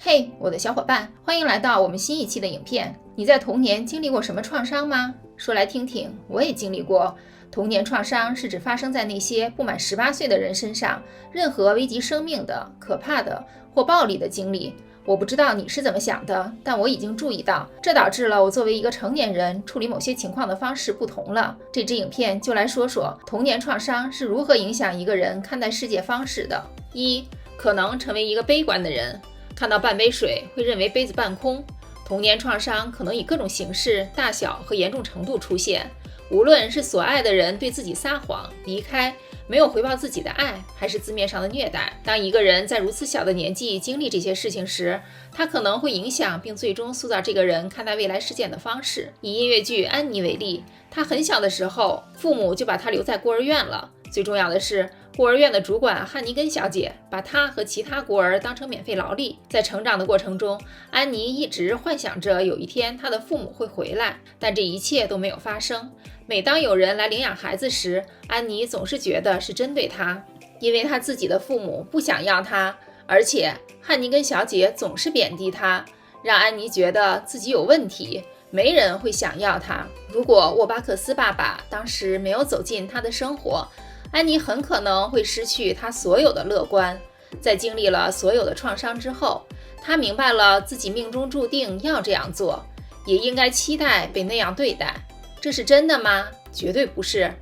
嘿，我的小伙伴，欢迎来到我们新一期的影片。你在童年经历过什么创伤吗？说来听听，我也经历过。童年创伤是指发生在那些不满18岁的人身上，任何危及生命的、可怕的或暴力的经历。我不知道你是怎么想的，但我已经注意到，这导致了我作为一个成年人处理某些情况的方式不同了。这支影片就来说说童年创伤是如何影响一个人看待世界方式的。1. 可能成为一个悲观的人，看到半杯水会认为杯子半空。童年创伤可能以各种形式、大小和严重程度出现，无论是所爱的人对自己撒谎、离开，没有回报自己的爱，还是字面上的虐待。当一个人在如此小的年纪经历这些事情时，他可能会影响并最终塑造这个人看待未来事件的方式。以音乐剧《安妮》为例，他很小的时候，父母就把他留在孤儿院了。最重要的是，孤儿院的主管汉尼根小姐把她和其他孤儿当成免费劳力。在成长的过程中，安妮一直幻想着有一天她的父母会回来，但这一切都没有发生。每当有人来领养孩子时，安妮总是觉得是针对她，因为她自己的父母不想要她，而且汉尼根小姐总是贬低她，让安妮觉得自己有问题，没人会想要她。如果沃巴克斯爸爸当时没有走进她的生活，安妮很可能会失去她所有的乐观。在经历了所有的创伤之后，她明白了自己命中注定要这样做，也应该期待被那样对待。这是真的吗？绝对不是。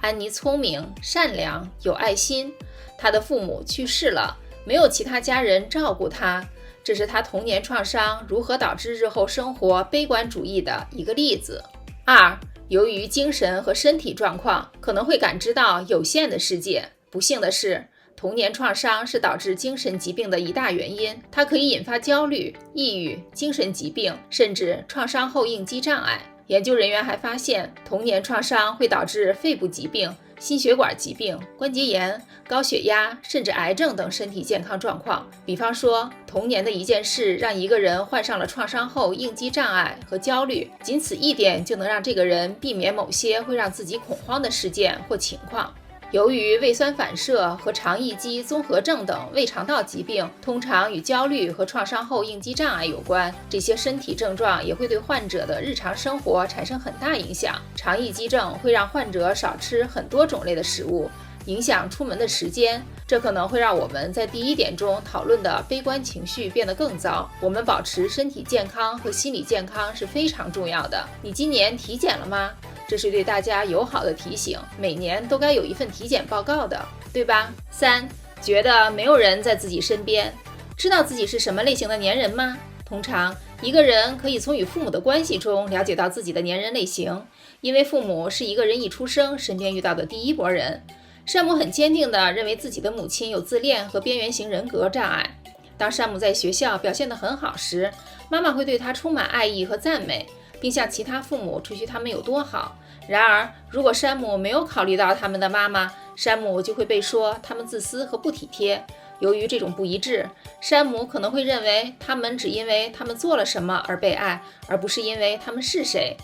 安妮聪明、善良、有爱心，她的父母去世了，没有其他家人照顾她，这是她童年创伤如何导致日后生活悲观主义的一个例子。2. 由于精神和身体状况，可能会感知到有限的世界。不幸的是，童年创伤是导致精神疾病的一大原因，它可以引发焦虑、抑郁、精神疾病，甚至创伤后应激障碍。研究人员还发现，童年创伤会导致肺部疾病、心血管疾病、关节炎、高血压，甚至癌症等身体健康状况。比方说，童年的一件事让一个人患上了创伤后应激障碍和焦虑，仅此一点就能让这个人避免某些会让自己恐慌的事件或情况。由于胃酸反射和肠易激综合症等胃肠道疾病通常与焦虑和创伤后应激障碍有关，这些身体症状也会对患者的日常生活产生很大影响。肠易激症会让患者少吃很多种类的食物，影响出门的时间，这可能会让我们在第一点中讨论的悲观情绪变得更糟。我们保持身体健康和心理健康是非常重要的。你今年体检了吗？这是对大家友好的提醒，每年都该有一份体检报告的，对吧？3. 觉得没有人在自己身边，知道自己是什么类型的粘人吗？通常，一个人可以从与父母的关系中了解到自己的粘人类型，因为父母是一个人一出生身边遇到的第一波人。山姆很坚定地认为自己的母亲有自恋和边缘型人格障碍。当山姆在学校表现得很好时，妈妈会对他充满爱意和赞美，并向其他父母吹嘘他们有多好。然而，如果山姆没有考虑到他们的妈妈，山姆就会被说他们自私和不体贴。由于这种不一致，山姆可能会认为他们只因为他们做了什么而被爱，而不是因为他们是谁。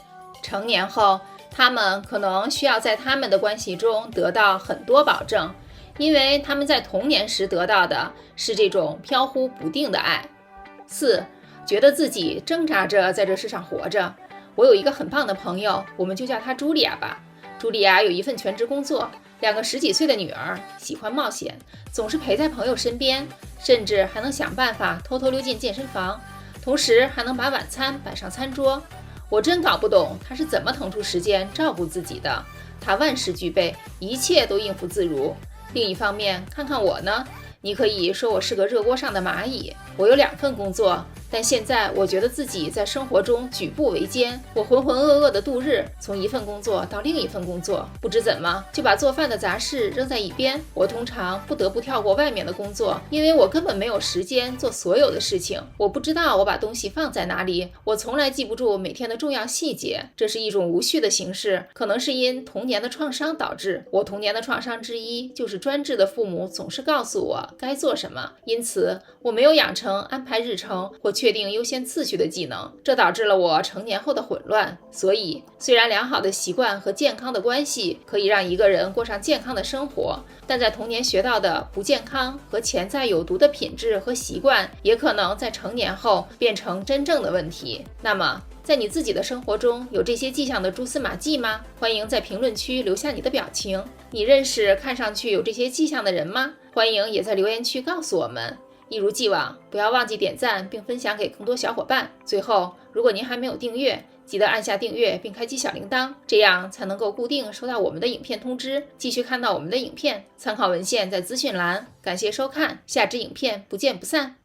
成年后，他们可能需要在他们的关系中得到很多保证，因为他们在童年时得到的是这种飘忽不定的爱。4. 觉得自己挣扎着在这世上活着。我有一个很棒的朋友，我们就叫她茱莉亚吧。茱莉亚有一份全职工作，2个10几岁的女儿，喜欢冒险，总是陪在朋友身边，甚至还能想办法偷偷溜进健身房，同时还能把晚餐摆上餐桌。我真搞不懂她是怎么腾出时间照顾自己的。她万事俱备，一切都应付自如。另一方面，看看我呢，你可以说我是个热锅上的蚂蚁。我有2份工作，但现在我觉得自己在生活中举步维艰，我浑浑噩噩地度日，从一份工作到另一份工作，不知怎么就把做饭的杂事扔在一边。我通常不得不跳过外面的工作，因为我根本没有时间做所有的事情。我不知道我把东西放在哪里，我从来记不住每天的重要细节。这是一种无序的形式，可能是因童年的创伤导致。我童年的创伤之一就是专制的父母总是告诉我该做什么，因此我没有养成安排日程或确定优先次序的技能，这导致了我成年后的混乱。所以，虽然良好的习惯和健康的关系可以让一个人过上健康的生活，但在童年学到的不健康和潜在有毒的品质和习惯，也可能在成年后变成真正的问题。那么，在你自己的生活中有这些迹象的蛛丝马迹吗？欢迎在评论区留下你的表情。你认识看上去有这些迹象的人吗？欢迎也在留言区告诉我们。一如既往，不要忘记点赞并分享给更多小伙伴。最后，如果您还没有订阅，记得按下订阅并开启小铃铛，这样才能够固定收到我们的影片通知，继续看到我们的影片。参考文献在资讯栏。感谢收看，下支影片不见不散。